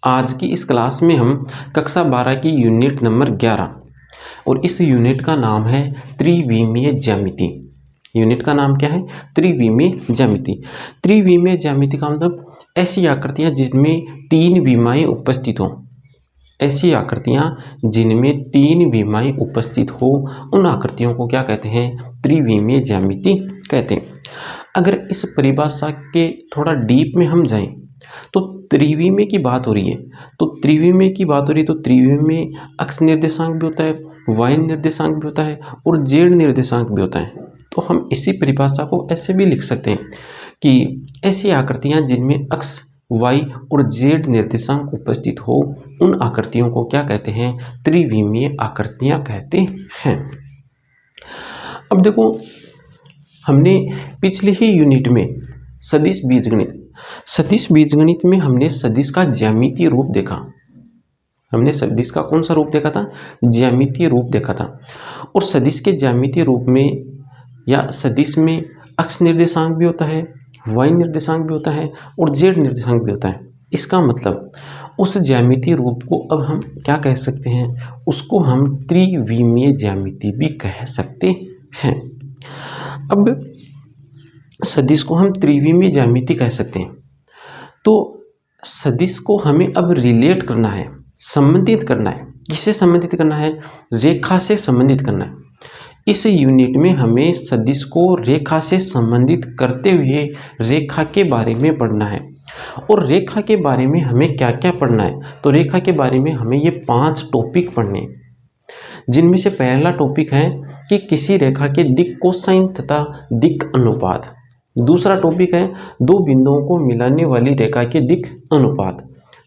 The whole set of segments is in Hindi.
आज की इस क्लास में हम कक्षा 12 की यूनिट नंबर 11 और इस यूनिट का नाम है त्रिविमीय ज्यामिति। यूनिट का नाम क्या है? त्रिविमीय ज्यामिति। त्रिविमीय ज्यामिति का मतलब ऐसी आकृतियां जिनमें तीन विमाएं उपस्थित हों। ऐसी आकृतियां जिनमें तीन विमाएं उपस्थित हो, उन आकृतियों को क्या कहते हैं? त्रिविमीय ज्यामिति कहते हैं। अगर इस परिभाषा के थोड़ा डीप में हम जाएं तो त्रिविमीय की बात हो रही है, तो त्रिविमीय की बात हो रही है तो त्रिविमीय में एक्स निर्देशांक भी होता है, वाई निर्देशांक भी होता है और जेड निर्देशांक भी होता है। तो हम इसी परिभाषा को ऐसे भी लिख सकते हैं कि ऐसी आकृतियां जिनमें एक्स, वाई और जेड निर्देशांक उपस्थित हो, उन आकृतियों को क्या कहते हैं? त्रिविमीय आकृतियां कहते हैं। अब देखो, हमने पिछले ही यूनिट में सदिश बीजगणित में हमने सदिश का ज्यामितीय रूप देखा। हमने सदिश का कौन सा रूप देखा था? ज्यामितीय रूप देखा था। और सदिश के ज्यामितीय रूप में या सदिश में एक्स निर्देशांक भी होता है, वाई निर्देशांक भी होता है और जेड निर्देशांक भी होता है। इसका मतलब उस ज्यामितीय रूप को अब हम क्या कह सकते हैं? उसको हम त्रिविमीय ज्यामिति भी कह सकते हैं। अब सदिश को हम त्रिविमीय ज्यामिति कह सकते हैं, तो सदिश को हमें अब रिलेट करना है, संबंधित करना है। किससे संबंधित करना है? रेखा से संबंधित करना है। इस यूनिट में हमें सदिश को रेखा से संबंधित करते हुए रेखा के बारे में पढ़ना है। और रेखा के बारे में हमें क्या क्या पढ़ना है? तो रेखा के बारे में हमें ये 5 टॉपिक पढ़ने हैं, जिनमें से पहला टॉपिक है कि किसी रेखा के दिक् कोसाइन तथा दिक् अनुपात। दूसरा टॉपिक है दो बिंदुओं को मिलाने वाली रेखा के दिक् अनुपात।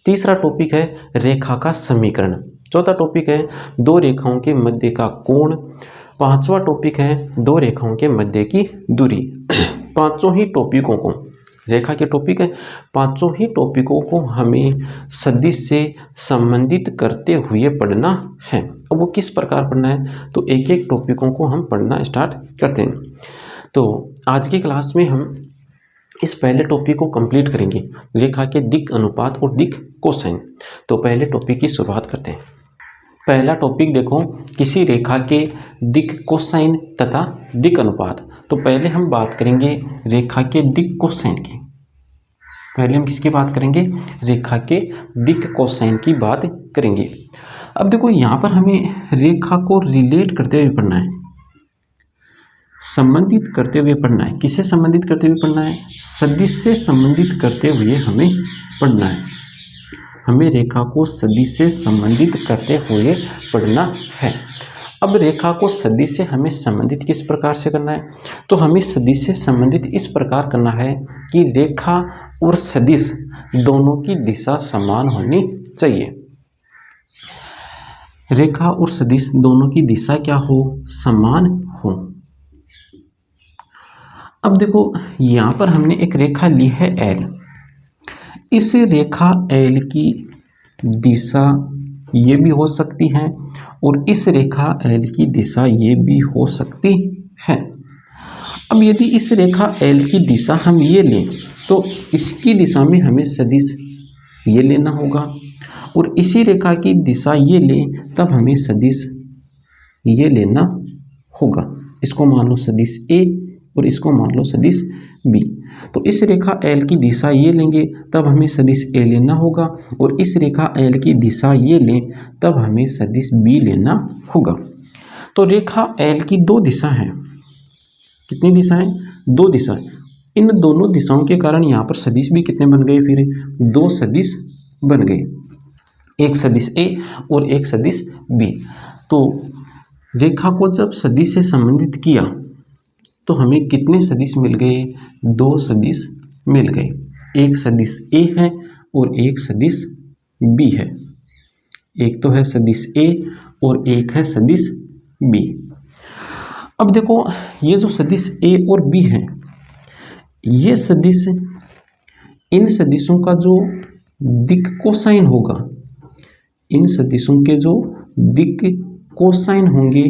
तीसरा टॉपिक है रेखा का समीकरण। चौथा टॉपिक है दो रेखाओं के मध्य का कोण। पांचवा टॉपिक है दो रेखाओं के मध्य की दूरी। पांचों ही टॉपिकों को, रेखा के टॉपिक है, पांचों ही टॉपिकों को हमें सदिश से संबंधित करते हुए पढ़ना है। अब वो किस प्रकार पढ़ना है? तो एक एक टॉपिकों को हम पढ़ना स्टार्ट करते हैं। तो आज की क्लास में हम इस पहले टॉपिक को कंप्लीट करेंगे, रेखा के दिक् अनुपात और दिक् कोसाइन। तो पहले टॉपिक की शुरुआत करते हैं। पहला टॉपिक देखो, किसी रेखा के दिक् कोसाइन तथा दिक् अनुपात। तो पहले हम बात करेंगे रेखा के दिक् कोसाइन की। पहले हम किसकी बात करेंगे? रेखा के दिक् कोसाइन की बात करेंगे। अब देखो, यहाँ पर हमें रेखा को रिलेट करते हुए पढ़ना है, संबंधित करते हुए पढ़ना है। किससे संबंधित करते हुए पढ़ना है? सदिश से संबंधित करते हुए हमें पढ़ना है। हमें रेखा को सदिश से संबंधित करते हुए पढ़ना है। अब रेखा को सदिश से हमें संबंधित किस प्रकार से करना है? तो हमें सदिश से संबंधित इस प्रकार करना है कि रेखा और सदिश दोनों की दिशा समान होनी चाहिए। रेखा और सदिश दोनों की दिशा क्या हो? समान हो। अब देखो, यहाँ पर हमने एक रेखा ली है L। इस रेखा L की दिशा ये भी हो सकती है और इस रेखा L की दिशा ये भी हो सकती है। अब यदि इस रेखा L की दिशा हम ये लें तो इसकी दिशा में हमें सदिश ये लेना होगा, और इसी रेखा की दिशा ये लें तब हमें सदिश ये लेना होगा। इसको मान लो सदिश A और इसको मान लो सदिश B। तो इस रेखा L की दिशा ये लेंगे तब हमें सदिश A लेना होगा, और इस रेखा L की दिशा ये लें तब हमें सदिश B लेना होगा। तो रेखा L की दो दिशा हैं। कितनी दिशा है? दो दिशा। इन दोनों दिशाओं के कारण यहाँ पर सदिश भी कितने बन गए? फिर दो सदिश बन गए, एक सदिश A और एक सदिश B। तो रेखा को जब सदिश से संबंधित किया तो हमें कितने सदिश मिल गए? दो सदिश मिल गए। एक सदिश A है और एक सदिश B है। एक तो है सदिश A और एक है सदिश B। अब देखो, ये जो सदिश A और B है, ये सदिश, इन सदिशों का जो दिक् कोसाइन होगा, इन सदिशों के जो दिक् कोसाइन होंगे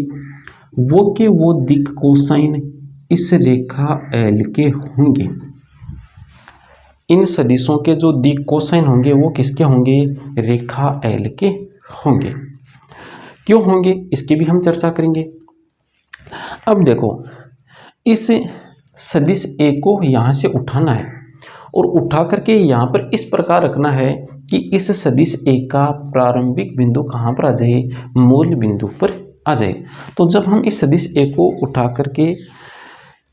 वो दिक् कोसाइन इस रेखा L के होंगे। इन सदिशों के जो दिक् कोसाइन होंगे वो किसके होंगे, रेखा एल के होंगे। क्यों होंगे इसकी भी हम चर्चा करेंगे। अब देखो, इस सदिश ए को यहाँ से उठाना है और उठा करके यहाँ पर इस प्रकार रखना है कि इस सदिश ए का प्रारंभिक बिंदु कहाँ पर आ जाए, मूल बिंदु पर आ जाए। तो जब हम इस सदिश ए को उठा करके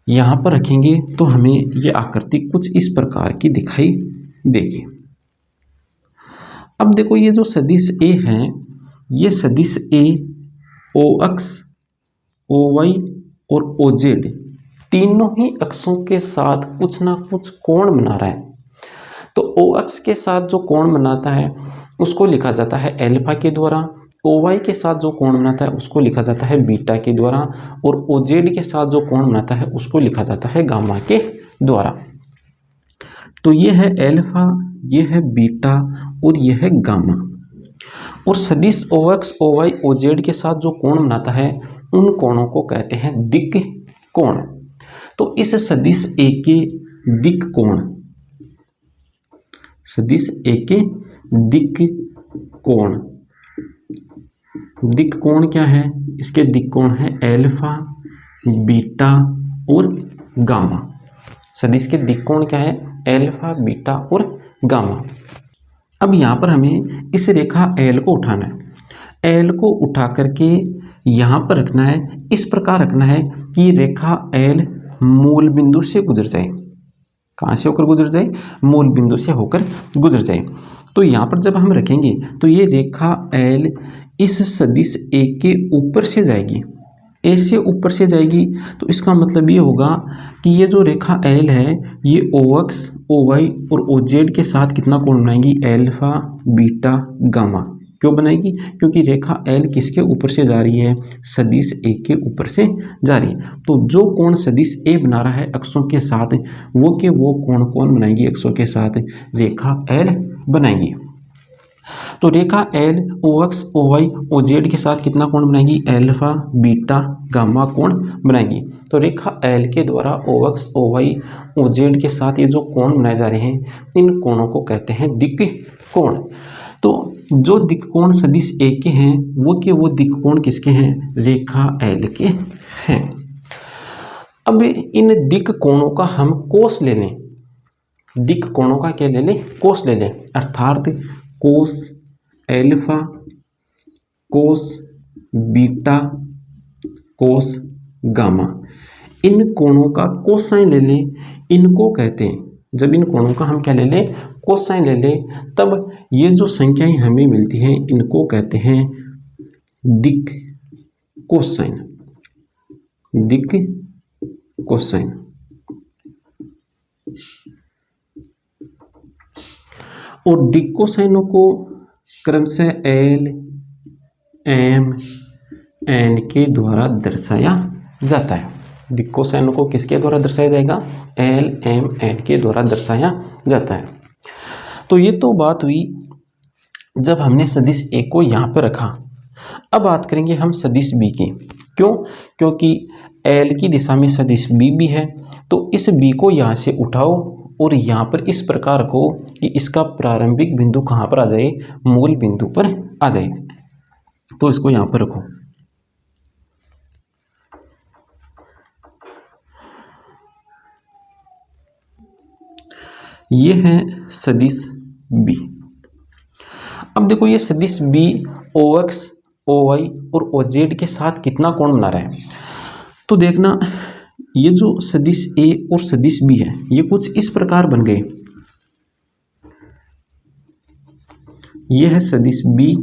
यहाँ पर रखेंगे तो हमें ये आकृति कुछ इस प्रकार की दिखाई देगी। अब देखो, ये जो सदिश ए है, ये सदिश ए ओ अक्ष, ओ वाई और ओ जेड तीनों ही अक्षों के साथ कुछ ना कुछ कोण बना रहा है। तो ओ अक्ष के साथ जो कोण बनाता है उसको लिखा जाता है एल्फा के द्वारा, ओ वाई के साथ जो कोण बनाता है उसको लिखा जाता है बीटा के द्वारा, और ओ जेड के साथ जो कोण बनाता है उसको लिखा जाता है गामा के द्वारा। तो ये है एल्फा, ये है बीटा और ये है गामा। और सदिश O X, O Y, O Z के साथ जो कोण बनाता है उन कोणों को कहते हैं दिक् कोण। तो इस सदिश ए के दिक् कोण, सदिश ए के दिक् कोण, दिक् कोण क्या है, इसके दिक् कोण है एल्फा, बीटा और गामा। सदिश के दिक् कोण क्या है, एल्फा, बीटा और गामा। अब यहाँ पर हमें इस रेखा एल को उठाना है। एल को उठा करके यहाँ पर रखना है, इस प्रकार रखना है कि रेखा एल मूल बिंदु से गुजर जाए। कहाँ से होकर गुजर जाए, मूल बिंदु से होकर गुजर जाए। तो यहाँ पर जब हम रखेंगे तो ये रेखा एल इस सदिश ए के ऊपर से जाएगी, ए से ऊपर से जाएगी। तो इसका मतलब ये होगा कि ये जो रेखा एल है ये ओ एक्स, ओ वाई और ओ जेड के साथ कितना कोण बनाएगी, एल्फा, बीटा, गामा। क्यों बनाएगी, क्योंकि रेखा एल किसके ऊपर से जा रही है, सदिश ए के ऊपर से जा रही है। तो जो कोण सदिश ए बना रहा है अक्षों के साथ, वो के वो कोण कौन बनाएगी, अक्षों के साथ रेखा एल बनाएगी। तो रेखा L O X, O Y, O Z के साथ कितना कोण बनाएगी, एल्फा, बीटा, गामा कोण बनाएगी। तो रेखा एल के द्वारा O X, O Y, O Z के साथ ये जो कोण बनाए जा रहे हैं इन कोणों को कहते हैं दिक् कोण। तो जो दिक् कोण सदिश ए के हैं वो दिक् कोण किसके हैं, रेखा एल के हैं। अब इन दिक् कोणों का हम कोस ले लें, दिक् कोणों का क्या ले लें, कोस ले लें, अर्थात cos alpha, cos beta, cos gamma. इन कोणों का कोसाइन ले लें, इनको कहते हैं, जब इन कोणों का हम क्या ले लें, कोसाइन ले लें, तब ये जो संख्याएं हमें मिलती हैं इनको कहते हैं दिक् कोसाइन, दिक् कोसाइन। और दिक् कोसाइनों को क्रमशः एल, एम, एन के द्वारा दर्शाया जाता है। दिक् कोसाइनों को किसके द्वारा दर्शाया जाएगा, एल, एम, एन के द्वारा दर्शाया जाता है। तो ये तो बात हुई जब हमने सदिश ए को यहाँ पर रखा। अब बात करेंगे हम सदिश बी की। क्यों, क्योंकि एल की दिशा में सदिश बी भी है। तो इस बी को यहाँ से उठाओ और यहाँ पर इस प्रकार को कि इसका प्रारंभिक बिंदु कहाँ पर आ जाए, मूल बिंदु पर आ जाए। तो इसको यहाँ पर रखो। ये है सदिश बी। अब देखो ये सदिश B O X, O Y और ओ जेड के साथ कितना कोण बना रहा है। तो देखना, ये जो सदिश ए और सदिश बी है ये कुछ इस प्रकार बन गए। ये है सदिश बी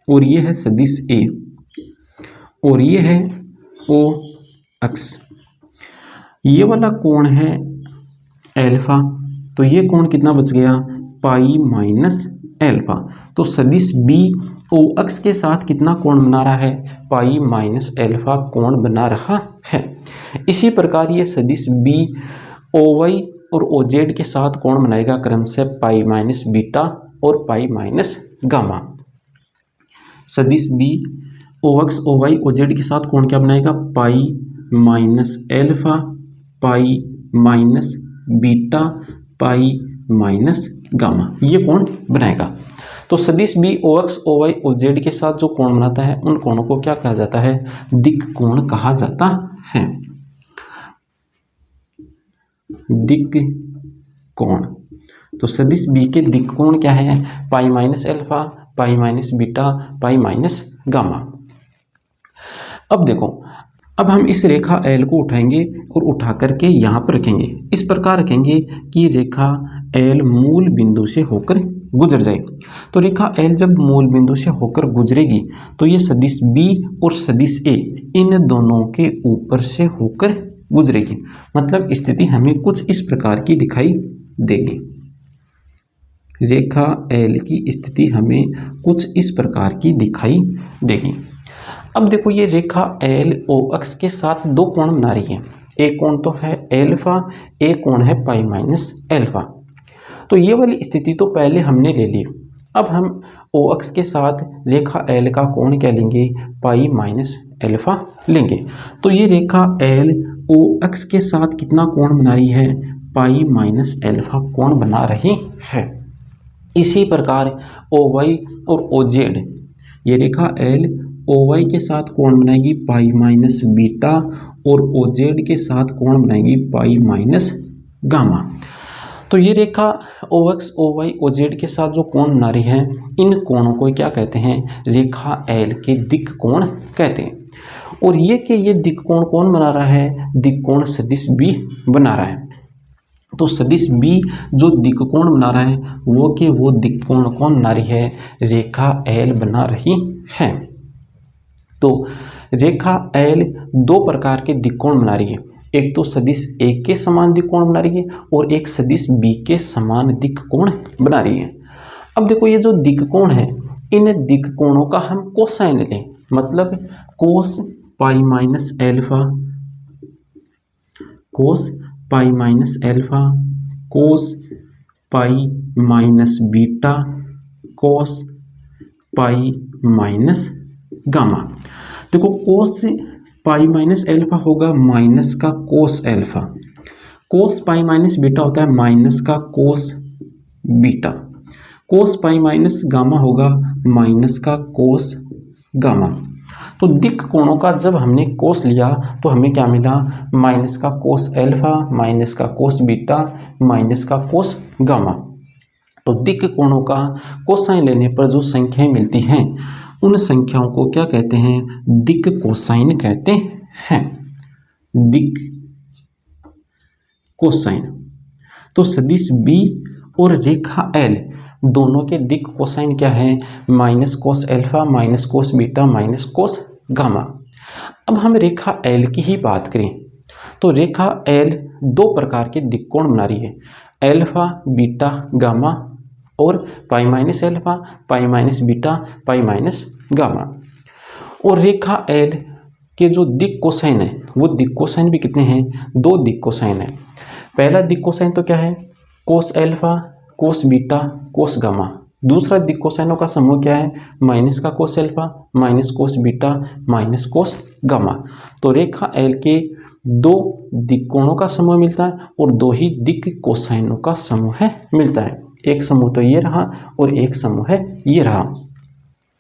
और ये है सदिश ए और ये है ओ एक्स। ये वाला कोण है एल्फा, तो ये कोण कितना बच गया, पाई माइनस एल्फा। तो सदिश बी ओ एक्स के साथ कितना कोण बना रहा है, पाई माइनस एल्फा कोण बना रहा है। इसी प्रकार ये सदिश बी ओ वाई और ओ जेड के साथ कोण बनाएगा क्रमशः पाई माइनस बीटा और पाई माइनस गामा। सदिश B O X, O Y, O Z के साथ कोण क्या बनाएगा, pi minus alpha, pi minus beta, pi minus gamma, ये कोण बनाएगा। तो सदिश B O X O Y O Z के साथ जो कोण बनाता है उन कोणों को क्या कहा जाता है? दिक् कोण कहा जाता है। दिक् कोण। तो सदिश बी के दिक् कोण क्या है? पाई माइनस अल्फा, पाई minus beta, pi minus gamma. अब देखो, अब हम इस रेखा एल को उठाएंगे और उठा करके यहाँ पर रखेंगे। इस प्रकार रखेंगे कि रेखा एल मूल बिंदु से होकर गुजर जाए। तो रेखा एल जब मूल बिंदु से होकर गुजरेगी तो ये सदिश बी और सदिश ए इन दोनों के ऊपर से होकर गुजरेगी। मतलब स्थिति हमें कुछ इस प्रकार की दिखाई देगी। रेखा एल की स्थिति हमें कुछ इस प्रकार की दिखाई देगी। अब देखो, ये रेखा एल ओ एक्स के साथ दो कोण बना रही है। एक कोण तो है एल्फा, एक कोण है पाई माइनस एल्फा। तो ये वाली स्थिति तो पहले हमने ले ली। अब हम ओ एक्स के साथ रेखा एल का कोण क्या लेंगे? पाई माइनस एल्फा लेंगे। तो ये रेखा एल ओ एक्स के साथ कितना कोण बना रही है? पाई माइनस एल्फा कोण बना रही है। इसी प्रकार ओ वाई और ओ जेड, ये रेखा एल ओ वाई के साथ कोण बनाएगी पाई माइनस बीटा और ओ जेड के साथ कोण बनाएगी पाई माइनस गामा। तो ये रेखा O X O Y O Z के साथ जो कोण बना रही है इन कोणों को क्या कहते हैं? रेखा एल के दिक् कोण कहते हैं। और ये दिक् कोण कौन बना रहा है? दिक् कोण सदिश बी बना रहा है। तो सदिश बी जो दिक् कोण बना रहा है वो दिक् कोण कौन बना रही है? रेखा एल बना रही है। तो रेखा एल दो प्रकार के दिक् कोण बना रही है। एक तो सदिश ए के समान दिक् कोण बना रही है और एक सदिश बी के समान दिक् कोण बना रही है। अब देखो, ये जो दिक् कोण है इन दिक् कोणों का हम कोसाइन लें, मतलब कोस पाई माइनस एल्फा, कोस पाई माइनस एल्फा, कोस पाई माइनस बीटा, कोस पाई माइनस गामा। देखो, कोस पाई माइनस एल्फा होगा माइनस का कोस एल्फा, कोस पाई माइनस बीटा होता है माइनस का कोस बीटा, कोस पाई माइनस गामा होगा माइनस का कोस गामा। तो दिक् कोणों का जब हमने कोस लिया तो हमें क्या मिला? माइनस का कोस एल्फा, माइनस का कोस बीटा, माइनस का कोस गामा। तो दिक् कोणों का कोसाइन लेने पर जो संख्याएं मिलती हैं उन संख्याओं को क्या कहते हैं? दिक् कोसाइन कहते हैं। दिक् कोसाइन। तो सदिश बी और रेखा एल दोनों के दिक् कोसाइन क्या है? Minus cos alpha, minus cos beta, minus cos gamma. अब हम रेखा एल की ही बात करें तो रेखा एल दो प्रकार के दिक् कोण बना रही है, एल्फा, बीटा, गामा और pi minus alpha, pi minus beta, pi minus gamma. और रेखा एल के जो दिक् कोसाइन है वो दिक् कोसाइन भी कितने हैं? दो दिक् कोसाइन है। पहला दिक् कोसाइन तो क्या है? कोस alpha, cos beta, cos gamma. दूसरा दिक् कोसाइनों का समूह क्या है? माइनस का कोस alpha, minus cos beta, minus cos gamma. तो रेखा एल के दो दिक् कोणों का समूह मिलता है और दो ही दिक् कोसाइनों का समूह मिलता है। एक समूह तो ये रहा और एक समूह है ये रहा।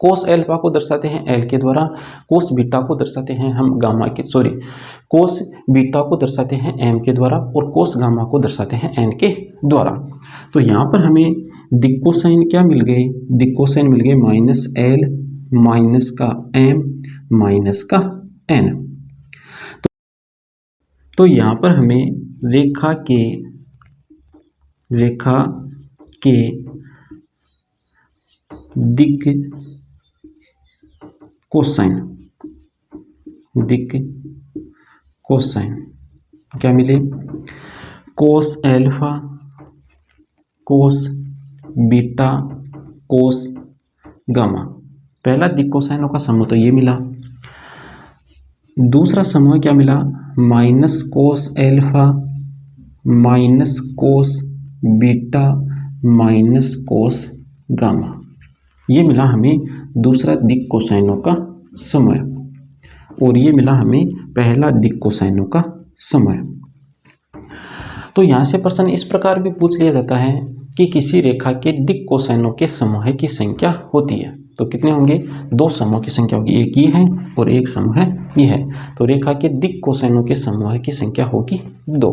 कोस एल्फा को दर्शाते हैं एल के द्वारा, कोस बीटा को दर्शाते हैं हम गामा के कोस बीटा को दर्शाते हैं एम के द्वारा और कोस गामा को दर्शाते हैं एन के द्वारा। तो यहाँ पर हमें दिक् कोसाइन क्या मिल गए? दिक् कोसाइन मिल गए माइनस एल, माइनस का एम, माइनस का एन। तो यहाँ पर हमें रेखा के दिक् कोसाइन क्या मिले? कोस alpha, cos beta, cos gamma. पहला दिक् कोसाइनों का समूह तो ये मिला। दूसरा समूह क्या मिला? Minus cos alpha, minus cos beta, minus cos gamma. ये मिला हमें दूसरा दिक् कोसाइनों का समूह और ये मिला हमें पहला दिक् कोसाइनों का समूह। तो यहाँ से प्रश्न इस प्रकार भी पूछ लिया जाता है कि किसी रेखा के दिक् कोसाइनों के समूह की संख्या होती है। तो कितने होंगे? दो समूह की संख्या होगी, एक ये है और एक समूह ये है। तो रेखा के दिक् कोसाइनों के समूह की संख्या होगी 2।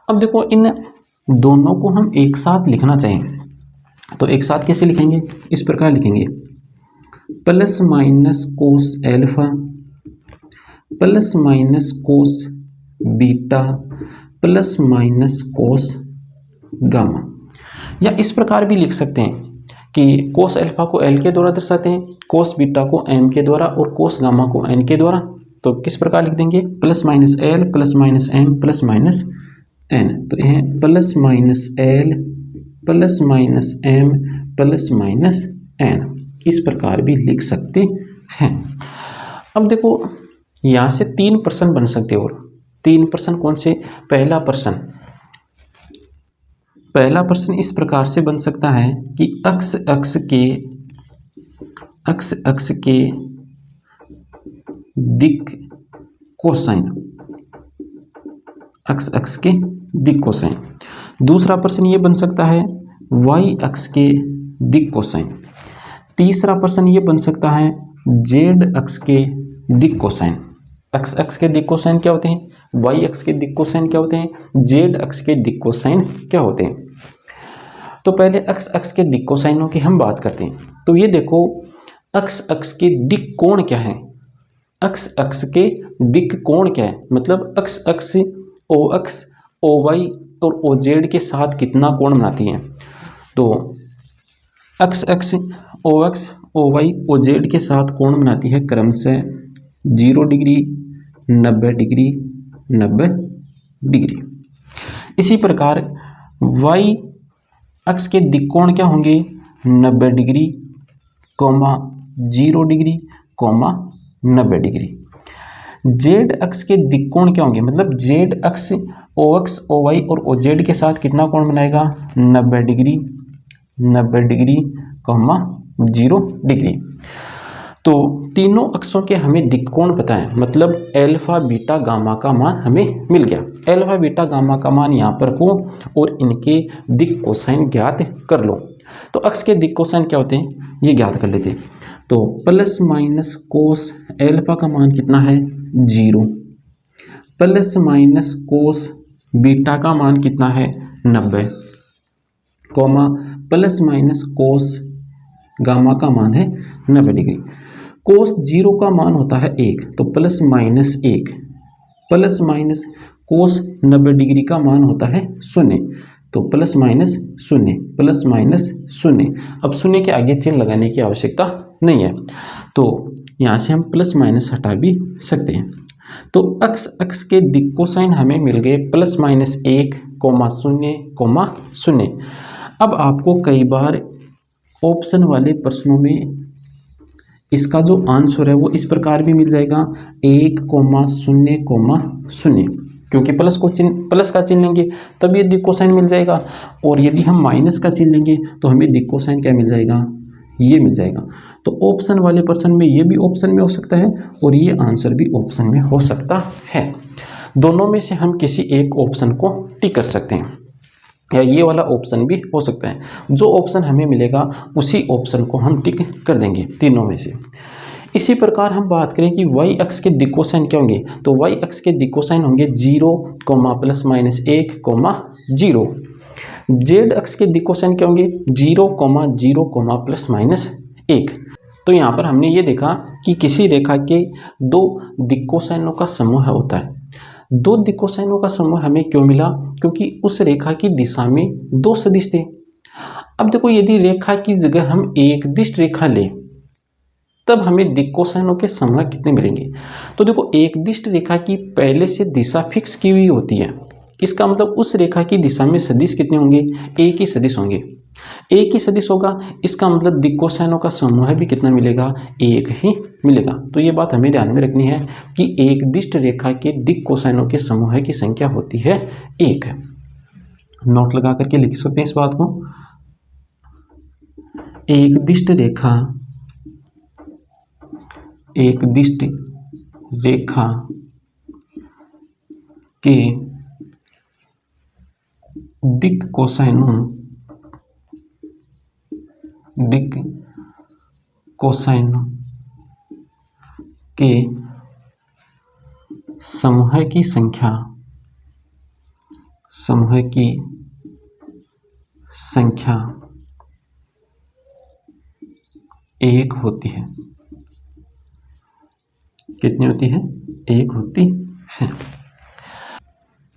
अब देखो इन दोनों को हम एक साथ लिखना चाहें तो एक साथ कैसे लिखेंगे? इस प्रकार लिखेंगे, plus minus cos alpha plus minus cos beta plus minus cos gamma. या इस प्रकार भी लिख सकते हैं कि कोस एल्फा को एल के द्वारा दर्शाते हैं, कोस बीटा को एम के द्वारा और कोस गामा को एन के द्वारा। तो किस प्रकार लिख देंगे? Plus minus L plus minus M plus minus N. तो यह plus minus L plus minus M plus minus N, इस प्रकार भी लिख सकते हैं। अब देखो यहाँ से 3 प्रश्न बन सकते हैं और 3 प्रश्न कौन से? पहला प्रश्न इस प्रकार से बन सकता है कि अक्ष अक्ष के दिक् कोसाइन, अक्ष के दिक् कोसाइन। दूसरा प्रश्न ये बन सकता है y अक्ष के दिक् कोसाइन। तीसरा प्रश्न ये बन सकता है z अक्ष के दिक् कोसाइन। अक्ष के दिक् कोसाइन क्या होते हैं? y अक्ष के दिक् कोसाइन क्या होते हैं? z अक्ष के दिक् कोसाइन क्या होते हैं? तो पहले अक्ष के दिक् कोसाइनों की हम बात करते हैं। तो ये देखो अक्ष के दिक् कोण क्या है? अक्ष के दिक् कोण क्या है? मतलब अक्ष ओ अक्ष ओ वाई और ओ जेड के साथ कितना कोण बनाती है? तो अक्ष ओ वाई ओ जेड के साथ कोण बनाती है क्रमशः 0 डिग्री 90 डिग्री 90 डिग्री। इसी प्रकार वाई अक्ष के दिक् कोण क्या होंगे? 90 डिग्री 0 डिग्री 90 डिग्री। जेड अक्ष के दिक् कोण क्या होंगे? मतलब जेड अक्ष ओ वाई और ओ जेड के साथ कितना कोण बनाएगा? 90 डिग्री 0 डिग्री। तो तीनों अक्षों के हमें दिक् कोण पता है, मतलब एल्फा बीटा गामा का मान हमें मिल गया। एल्फा बीटा गामा का मान यहाँ पर को और इनके दिक् कोसाइन ज्ञात कर लो। तो अक्ष के दिक् कोसाइन क्या होते हैं ये ज्ञात कर लेते। तो प्लस माइनस कोस एल्फा का मान कितना है? 0। प्लस माइनस कोस बीटा का मान कितना है? 90, प्लस माइनस कोस गामा का मान है 90 डिग्री। कोस 0 का मान होता है 1, तो plus minus 1 plus minus cos 90 degree का मान होता है 0, तो प्लस माइनस 0 प्लस माइनस 0। अब 0 के आगे चिन्ह लगाने की आवश्यकता नहीं है, तो यहाँ से हम प्लस माइनस हटा भी सकते हैं। तो अक्ष के दिक् कोसाइन हमें मिल गए प्लस माइनस 1, 0, 0। अब आपको कई बार ऑप्शन वाले प्रश्नों में इसका जो आंसर है वो इस प्रकार भी मिल जाएगा 1, 0, 0, क्योंकि प्लस का चिन्ह लेंगे तब ये दिक् कोसाइन मिल जाएगा, और यदि हम माइनस का चिन्ह लेंगे तो हमें दिक् कोसाइन क्या मिल जाएगा? ये मिल जाएगा। तो ऑप्शन वाले प्रश्न में ये भी ऑप्शन में हो सकता है और ये आंसर भी ऑप्शन में हो सकता है। दोनों में से हम किसी एक ऑप्शन को टिक कर सकते हैं, या ये वाला ऑप्शन भी हो सकता है। जो ऑप्शन हमें मिलेगा उसी ऑप्शन को हम टिक कर देंगे तीनों में से। इसी प्रकार हम बात करें कि y अक्ष के दिक् कोसाइन क्या होंगे, तो y अक्ष के दिक् कोसाइन होंगे 0, प्लस माइनस 1, 0। z अक्ष के दिक् कोसाइन क्या होंगे? 0, 0, प्लस माइनस 1। तो यहाँ पर हमने ये देखा कि किसी रेखा के 2 दिक् कोसाइनों का समूह होता है। 2 दिक् कोसाइनों का समूह हमें क्यों मिला? क्योंकि उस रेखा की दिशा में 2 सदिश थे। अब देखो यदि रेखा की जगह हम एक दिष्ट रेखा लें तब हमें दिक् कोसाइनों के समूह कितने मिलेंगे? तो देखो एक दिष्ट रेखा की पहले से दिशा फिक्स की हुई होती है, इसका मतलब उस रेखा की दिशा में सदिश कितने होंगे? एक ही सदिश होंगे। एक ही सदिश होगा, इसका मतलब दिक् कोसाइनों का समूह भी कितना मिलेगा? एक ही मिलेगा। तो ये बात हमें ध्यान में रखनी है कि एक दिष्ट रेखा के दिक् कोसाइनों के समूह की संख्या होती है 1। नोट लगा करके लिख सकते हैं इस बात को। एक दिष्ट रेखा के दिक कोसाइन के समूह की संख्या एक होती है। कितनी होती है? एक होती है।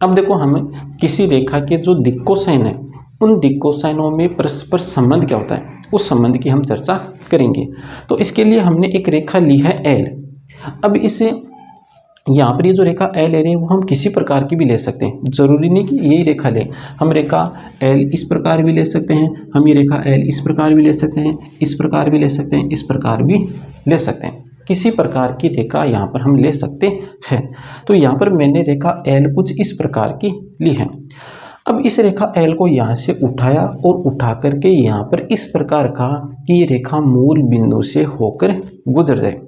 अब देखो, हमें किसी रेखा के जो दिक् कोसाइन है, उन दिक् कोसाइनों में परस्पर संबंध क्या होता है, उस संबंध की हम चर्चा करेंगे। तो इसके लिए हमने एक रेखा ली है एल। अब इसे यहाँ पर ये जो रेखा एल ले रहे हैं वो हम किसी प्रकार की भी ले सकते हैं, जरूरी नहीं कि यही रेखा लें। हम रेखा एल इस प्रकार भी ले सकते हैं, हम ये रेखा एल इस प्रकार भी ले सकते हैं, इस प्रकार भी ले सकते हैं, इस प्रकार भी ले सकते हैं। किसी प्रकार की रेखा यहाँ पर हम ले सकते हैं। तो यहाँ पर मैंने रेखा एल कुछ इस प्रकार की ली है। अब इस रेखा एल को यहाँ से उठाया और उठा करके यहाँ पर इस प्रकार का कि ये रेखा मूल बिंदु से होकर गुजर जाए।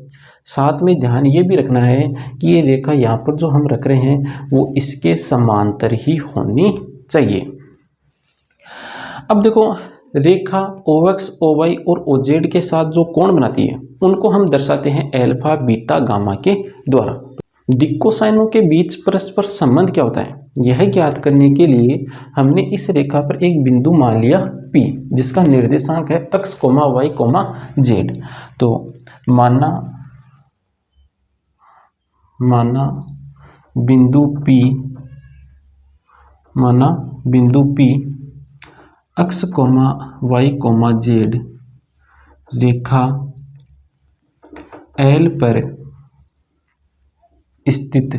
साथ में ध्यान ये भी रखना है कि ये रेखा यहाँ पर जो हम रख रहे हैं वो इसके समांतर ही होनी चाहिए। अब देखो, रेखा OX, OY और OZ के साथ जो कोण बनाती है उनको हम दर्शाते हैं अल्फा, बीटा, गामा के द्वारा। दिक् कोसाइनों के बीच परस्पर संबंध क्या होता है, यह ज्ञात करने के लिए हमने इस रेखा पर एक बिंदु मान लिया P, जिसका निर्देशांक है x, y, z। तो माना बिंदु P x, y, z रेखा L पर स्थित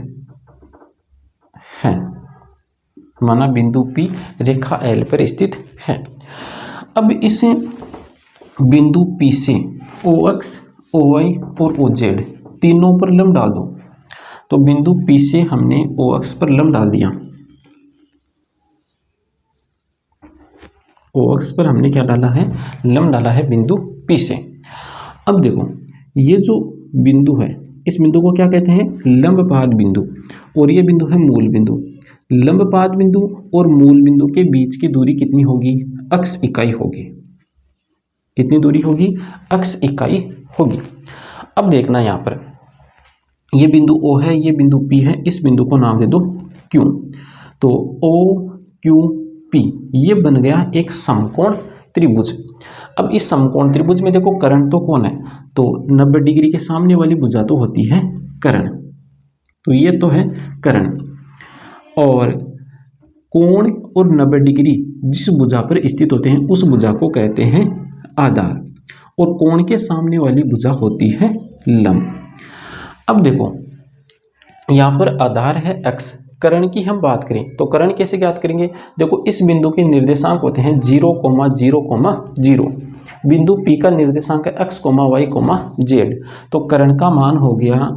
है। माना बिंदु P रेखा L पर स्थित है। अब इस बिंदु P से OX, OY और OZ तीनों पर लंब डाल दो। तो बिंदु P से हमने OX पर लंब डाल दिया, OX पर हमने क्या डाला है, लंब डाला है बिंदु P से। अब देखो, ये जो बिंदु है इस बिंदु को क्या कहते हैं, लंबपाद बिंदु, और ये बिंदु है मूल बिंदु। लंबपाद बिंदु और मूल बिंदु के बीच की दूरी कितनी होगी, x इकाई होगी। कितनी दूरी होगी, x इकाई होगी। अब देखना, यहाँ पर ये बिंदु O है, ये बिंदु P है, इस बिंदु को नाम दे दो Q। तो OQP ये बन गया एक समकोण त्रिभुज। अब इस समकोण त्रिभुज में देखो, कर्ण तो कौन है, तो 90 डिग्री के सामने वाली भुजा तो होती है कर्ण। तो ये तो है कर्ण, और कोण और 90 डिग्री जिस भुजा पर स्थित होते हैं उस भुजा को कहते हैं आधार, और कोण के सामने वाली भुजा होती है लंब। अब देखो, यहाँ पर आधार है x। कर्ण की हम बात करें तो कर्ण कैसे ज्ञात करेंगे, देखो इस बिंदु के निर्देशांक होते हैं 0, 0, 0। बिंदु P का निर्देशांक है x, y, z। तो कर्ण का मान हो गया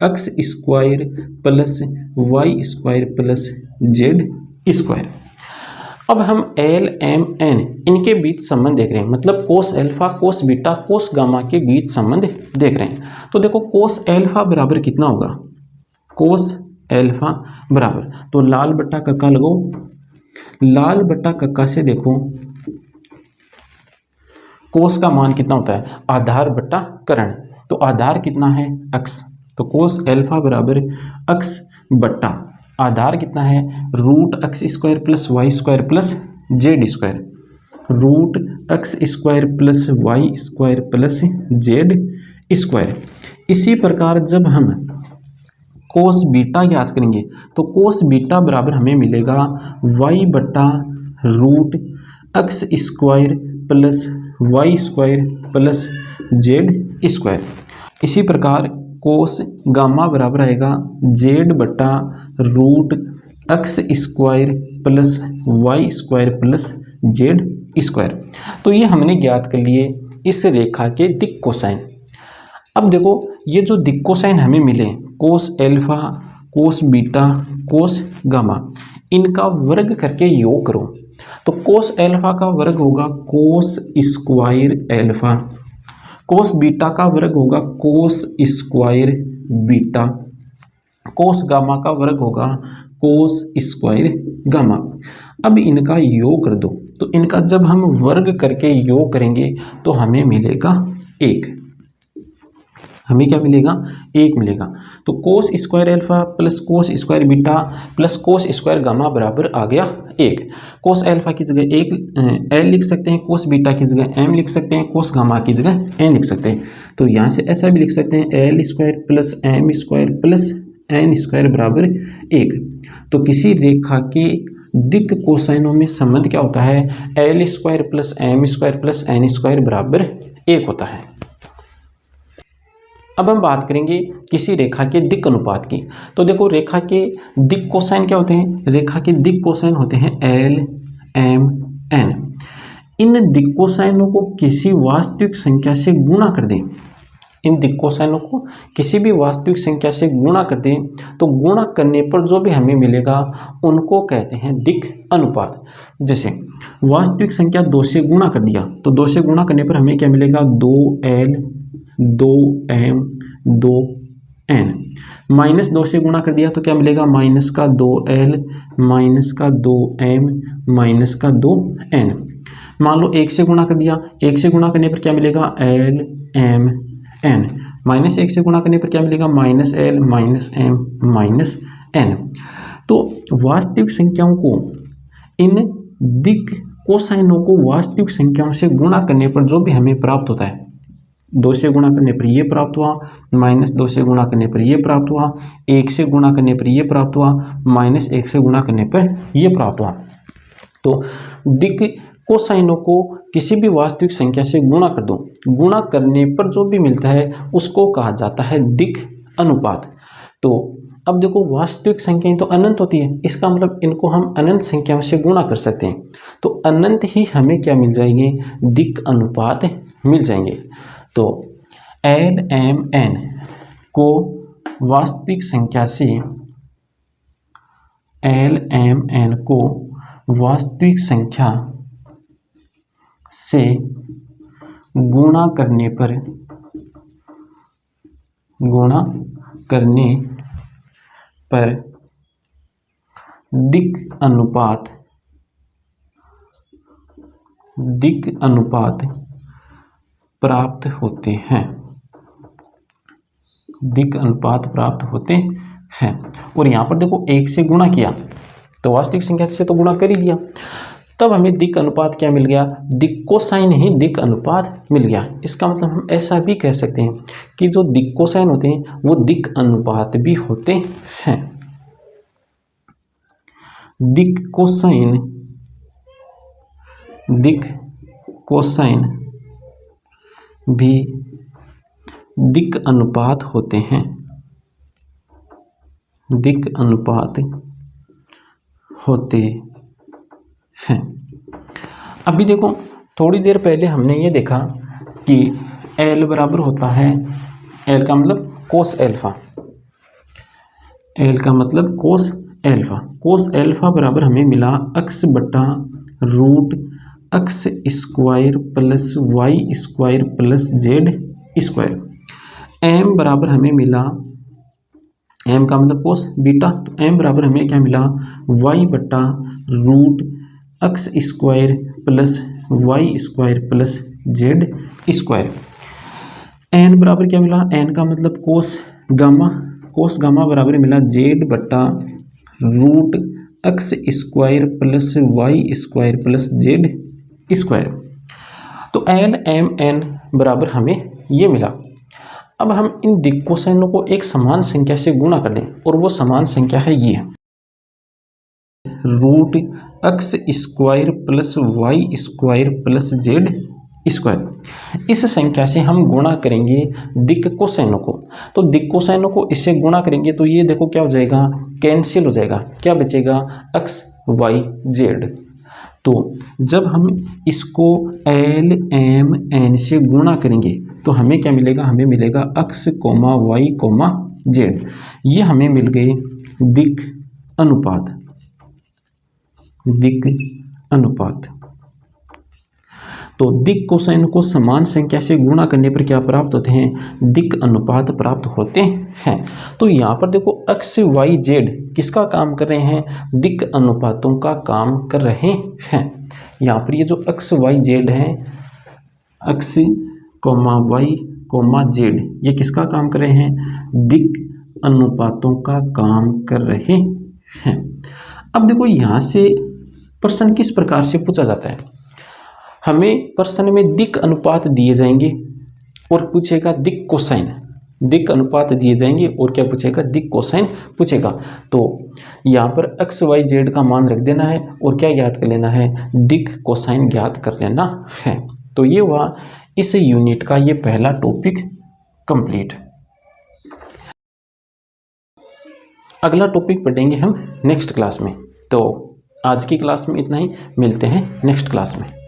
√x² plus y² plus z²। अब हम L, M, N इनके बीच संबंध देख रहे हैं, मतलब कोस अल्फा, कोस बीटा, कोस गामा के बीच संबंध देख रहे हैं। तो देखो, कोस अल्फा बराबर कितना होगा, कोस अल्फा बराबर, तो लाल बट्टा कक्का लगाओ, लाल बट्टा कक्का से देखो कोस का मान कितना होता है, आधार बट्टा कर्ण। तो आधार कितना है, x। तो कोस अल्फा बराबर x बट्टा आधार कितना है, √x² plus y² plus z², √x² plus y² plus z²। इसी प्रकार जब हम कोस बीटा ज्ञात करेंगे तो कोस बीटा बराबर हमें मिलेगा y बट्टा √x² plus y² plus z²। इसी प्रकार कोस गामा बराबर आएगा z बट्टा √x² plus y² plus z²। तो ये हमने ज्ञात कर लिए इस रेखा के दिक् कोसाइन। अब देखो, ये जो दिक् कोसाइन हमें मिले, कोस अल्फा, कोस बीटा, कोस गामा, इनका वर्ग करके योग करो। तो कोस अल्फा का वर्ग होगा कोस² अल्फा, कोस बीटा का वर्ग होगा कोस² बीटा, कोस गामा का वर्ग होगा कोस स्क्वायर गामा। अब इनका योग कर दो, तो इनका जब हम वर्ग करके योग करेंगे तो हमें मिलेगा 1। हमें क्या मिलेगा? 1 मिलेगा। तो cos square alpha plus cos square beta plus cos square gamma बराबर आ गया 1। कोस अल्फा की जगह 1 एल लिख सकते हैं, कोस बीटा की जगह एम लिख सकते हैं, कोस गामा की जगह एन लिख सकते हैं। तो यहाँ से ऐसा भी लिख सकते हैं L square plus M square plus N square बराबर 1। तो किसी रेखा के दिक् कोसाइनों में संबंध क्या होता है? L square plus M square plus N square बराबर 1 होता है। अब हम बात करेंगे किसी रेखा के दिक् अनुपात की। तो देखो रेखा के दिक् कोसाइन क्या होते हैं? रेखा के दिक् कोसाइन होते हैं एल एम एन। इन दिक् कोसाइनों को किसी वास्तविक संख्या से गुणा कर दें, इन दिक् कोसाइनों को किसी भी वास्तविक संख्या से गुणा कर दें, तो गुणा करने पर जो भी हमें मिलेगा उनको कहते हैं दिक् अनुपात। जैसे वास्तविक संख्या 2 से गुणा कर दिया, तो 2 से गुणा करने पर हमें क्या मिलेगा? 2l 2m 2n। माइनस 2 से गुणा कर दिया तो क्या मिलेगा? माइनस का 2l माइनस का 2m माइनस का 2n। मान लो 1 से गुणा कर दिया, 1 से गुणा करने पर क्या मिलेगा? l m n। माइनस 1 से गुणा करने पर क्या मिलेगा? Minus l minus m minus n। तो वास्तविक संख्याओं को, इन दिक् कोसाइनों को वास्तविक संख्याओं से गुणा करने पर जो भी हमें प्राप्त होता है, 2 से गुणा करने पर ये प्राप्त हुआ, माइनस 2 से गुणा करने पर ये प्राप्त हुआ, 1 से गुणा करने पर ये प्राप्त हुआ, माइनस 1 से गुणा करने पर ये प्राप्त हुआ। तो दिक् कोसाइनों को किसी भी वास्तविक संख्या से गुणा कर दो, गुणा करने पर जो भी मिलता है उसको कहा जाता है दिक् अनुपात। तो अब देखो वास्तविक संख्याएं तो अनंत होती है, इसका मतलब इनको हम अनंत संख्याओं से गुणा कर सकते हैं, तो अनंत ही हमें क्या मिल जाएंगे? दिक् अनुपात मिल जाएंगे। तो एल एम एन को वास्तविक संख्या से, एल एम एन को वास्तविक संख्या से गुणा करने पर, गुणा करने पर दिक् अनुपात, दिक् अनुपात प्राप्त होते हैं, दिक् अनुपात प्राप्त होते हैं। और यहाँ पर देखो 1 से गुणा किया तो वास्तविक संख्या से तो गुणा कर ही दिया, तब हमें दिक् अनुपात क्या मिल गया? दिक् कोसाइन ही दिक् अनुपात मिल गया। इसका मतलब हम ऐसा भी कह सकते हैं कि जो दिक् कोसाइन होते हैं वो दिक् अनुपात भी होते हैं। दिक् कोसाइन, दिक् कोसाइन भी दिक् अनुपात होते हैं, दिक् अनुपात होते हैं। अभी देखो थोड़ी देर पहले हमने ये देखा कि L बराबर होता है, L का मतलब कोस एल्फा, L का मतलब कोस एल्फा। कोस एल्फा बराबर हमें मिला x बटा root x square plus y square plus z square. m बराबर हमें मिला, m का मतलब कोस बीटा, तो m बराबर हमें क्या मिला? y बटा root x square plus y square plus z square. n बराबर क्या मिला? n का मतलब कोस गामा, कोस गामा बराबर मिला z बटा root x square plus y square plus z square. तो एल एम एन बराबर हमें ये मिला। अब हम इन दिक् कोसाइनों को एक समान संख्या से गुणा कर दें, और वो समान संख्या है ये root x square plus y square plus z square. इस संख्या से हम गुणा करेंगे दिक् कोसाइनों को, तो दिक् कोसाइनों को इससे गुणा करेंगे तो ये देखो क्या हो जाएगा? कैंसिल हो जाएगा। क्या बचेगा? x y z। तो जब हम इसको एल एम एन से गुणा करेंगे तो हमें क्या मिलेगा? हमें मिलेगा x comma y comma z। ये हमें मिल गए दिक् अनुपात, दिक् अनुपात। तो दिक् कोसाइन को समान संख्या से गुणा करने पर क्या प्राप्त होते हैं, दिक् अनुपात प्राप्त होते हैं। तो यहाँ पर देखो एक्स वाई जेड किसका काम कर रहे हैं, दिक् अनुपातों का काम कर रहे हैं। यहाँ पर ये जो एक्स वाई जेड है, X comma Y comma Z, ये किसका काम कर रहे हैं, दिक् अनुपातों का काम कर रहे हैं। अब देखो यहाँ से प्रश्न किस प्रकार से पूछा जाता है, हमें प्रश्न में दिक् अनुपात दिए जाएंगे और पूछेगा दिक् कोसाइन, दिक् अनुपात दिए जाएंगे और क्या पूछेगा, दिक् कोसाइन पूछेगा। तो यहाँ पर एक्स वाई जेड का मान रख देना है और क्या ज्ञात कर लेना है, दिक् कोसाइन ज्ञात कर लेना है। तो ये हुआ इस यूनिट का ये पहला टॉपिक कंप्लीट। अगला टॉपिक पढ़ेंगे हम नेक्स्ट क्लास में। तो आज की क्लास में इतना ही, मिलते हैं नेक्स्ट क्लास में।